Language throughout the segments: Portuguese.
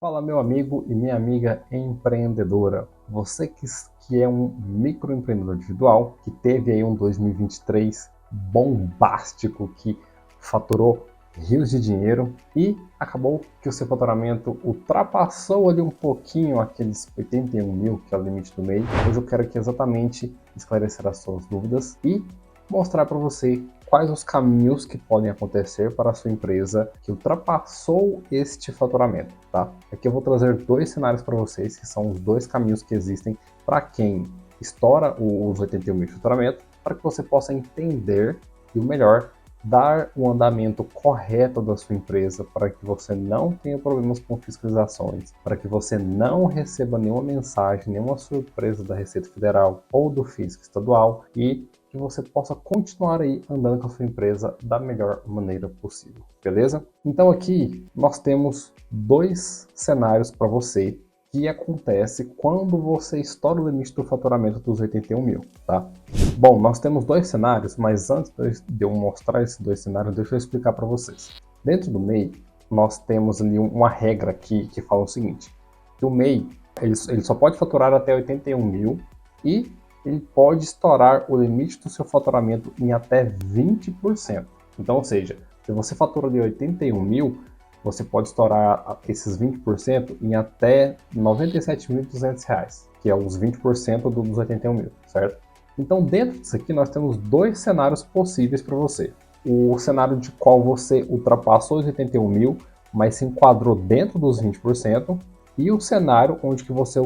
Fala, meu amigo e minha amiga empreendedora. Você que é um microempreendedor individual, que teve aí um 2023 bombástico, que faturou rios de dinheiro e acabou que o seu faturamento ultrapassou ali um pouquinho aqueles 81 mil, que é o limite do mês. Hoje eu quero aqui exatamente esclarecer as suas dúvidas e mostrar para você quais os caminhos que podem acontecer para a sua empresa que ultrapassou este faturamento, tá? Aqui eu vou trazer dois cenários para vocês, que são os dois caminhos que existem para quem estoura os 81 mil de faturamento, para que você possa entender e o melhor, dar o andamento correto da sua empresa para que você não tenha problemas com fiscalizações, para que você não receba nenhuma mensagem, nenhuma surpresa da Receita Federal ou do Fisco Estadual e que você possa continuar aí andando com a sua empresa da melhor maneira possível, beleza? Então aqui nós temos dois cenários para você que acontece quando você estoura o limite do faturamento dos 81 mil, tá? Bom, nós temos dois cenários, mas antes de eu mostrar esses dois cenários, deixa eu explicar para vocês. Dentro do MEI, nós temos ali uma regra aqui que fala o seguinte, que o MEI ele só pode faturar até 81 mil e ele pode estourar o limite do seu faturamento em até 20%. Então, ou seja, se você fatura de 81 mil, você pode estourar esses 20% em até R$ 97.200, que é os 20% dos 81 mil, certo? Então, dentro disso aqui, nós temos dois cenários possíveis para você. O cenário de qual você ultrapassou os 81 mil, mas se enquadrou dentro dos 20%, e o cenário onde que você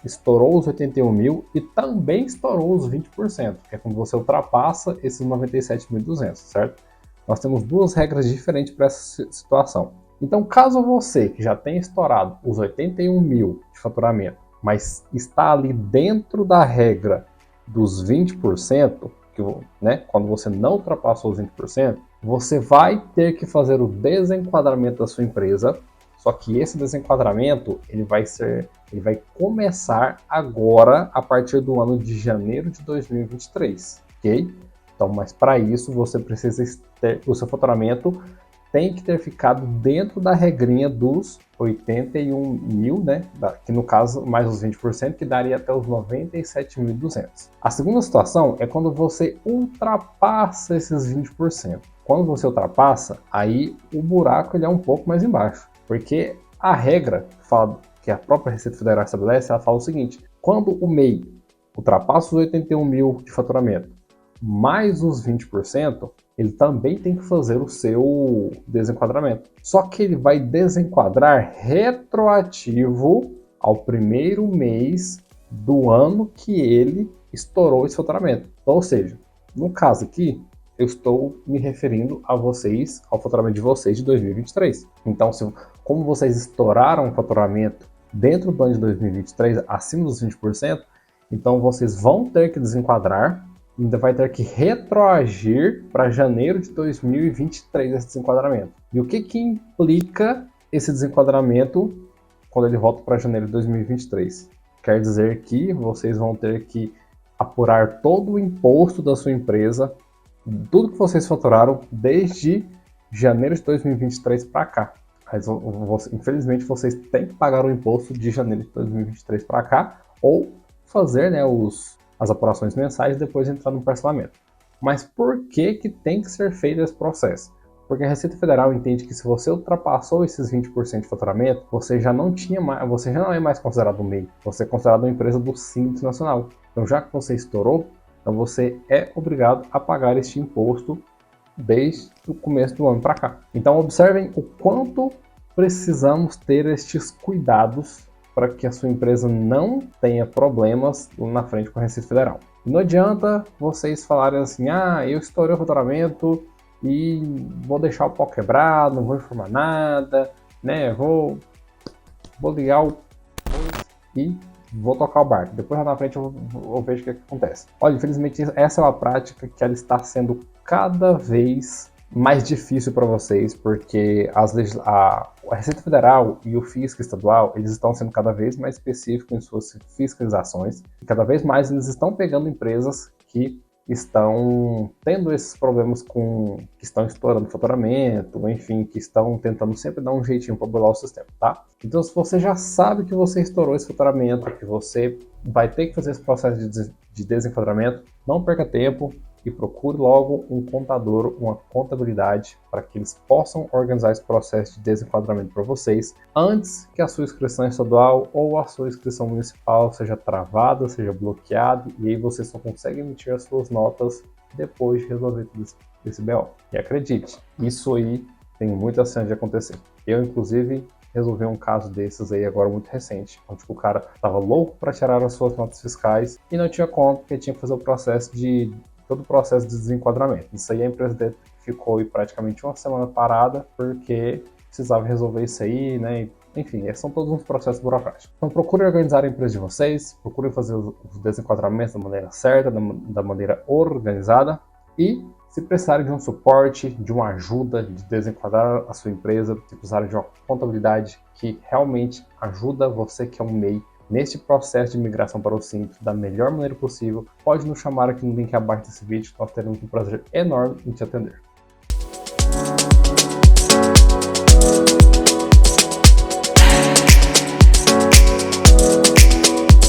estourou os 81 mil e também estourou os 20%, que é quando você ultrapassa esses 97.200, certo? Nós temos duas regras diferentes para essa situação. Então, caso você que já tenha estourado os 81 mil de faturamento, mas está ali dentro da regra dos 20%, que, né, quando você não ultrapassou os 20%, você vai ter que fazer o desenquadramento da sua empresa. Só que esse desenquadramento ele vai começar agora a partir do ano de janeiro de 2023, ok? Então, mas para isso você precisa ter o seu faturamento tem que ter ficado dentro da regrinha dos 81 mil, né? Que no caso mais os 20%, que daria até os 97.200. A segunda situação é quando você ultrapassa esses 20%. Quando você ultrapassa, aí o buraco ele é um pouco mais embaixo. Porque a regra que a própria Receita Federal estabelece, ela fala o seguinte, quando o MEI ultrapassa os 81 mil de faturamento, mais os 20%, ele também tem que fazer o seu desenquadramento. Só que ele vai desenquadrar retroativo ao primeiro mês do ano que ele estourou esse faturamento. Então, ou seja, no caso aqui, eu estou me referindo a vocês, ao faturamento de vocês de 2023. Então, como vocês estouraram o faturamento dentro do ano de 2023, acima dos 20%, então vocês vão ter que desenquadrar, ainda vai ter que retroagir para janeiro de 2023 esse desenquadramento. E o que implica esse desenquadramento quando ele volta para janeiro de 2023? Quer dizer que vocês vão ter que apurar todo o imposto da sua empresa, tudo que vocês faturaram desde janeiro de 2023 para cá. Mas, infelizmente, vocês têm que pagar o imposto de janeiro de 2023 para cá ou fazer, né, as apurações mensais e depois entrar no parcelamento. Mas por que tem que ser feito esse processo? Porque a Receita Federal entende que se você ultrapassou esses 20% de faturamento, você já não é mais considerado um MEI, você é considerado uma empresa do Simples Nacional. Então, já que você estourou, então você é obrigado a pagar este imposto desde o começo do ano para cá. Então observem o quanto precisamos ter estes cuidados para que a sua empresa não tenha problemas na frente com a Receita Federal. Não adianta vocês falarem assim, eu estourei o faturamento e vou deixar o pau quebrado, não vou informar nada, né? Vou ligar o e vou tocar o barco. Depois lá na frente eu vejo o que acontece. Olha, infelizmente essa é uma prática que ela está sendo cada vez mais difícil para vocês, porque a Receita Federal e o Fisco Estadual, eles estão sendo cada vez mais específicos em suas fiscalizações, e cada vez mais eles estão pegando empresas que estão tendo esses problemas que estão estourando o faturamento, enfim, que estão tentando sempre dar um jeitinho para burlar o sistema, tá? Então, se você já sabe que você estourou esse faturamento, que você vai ter que fazer esse processo de desenquadramento, não perca tempo e procure logo um contador, uma contabilidade, para que eles possam organizar esse processo de desenquadramento para vocês antes que a sua inscrição estadual ou a sua inscrição municipal seja travada, seja bloqueada, e aí você só consegue emitir as suas notas depois de resolver tudo esse BO. E acredite, isso aí tem muita chance de acontecer. Eu, inclusive, resolvi um caso desses aí agora muito recente, onde o cara estava louco para tirar as suas notas fiscais e não tinha conta, porque tinha que fazer todo o processo de desenquadramento. Isso aí a empresa dele ficou aí praticamente uma semana parada, porque precisava resolver isso aí, né? Enfim, esses são todos uns processos burocráticos. Então procurem organizar a empresa de vocês, procurem fazer os desenquadramentos da maneira certa, da maneira organizada, e se precisarem de um suporte, de uma ajuda de desenquadrar a sua empresa, se precisarem de uma contabilidade que realmente ajuda você que é um MEI neste processo de migração para o Simples da melhor maneira possível, pode nos chamar aqui no link abaixo desse vídeo, nós teremos um prazer enorme em te atender.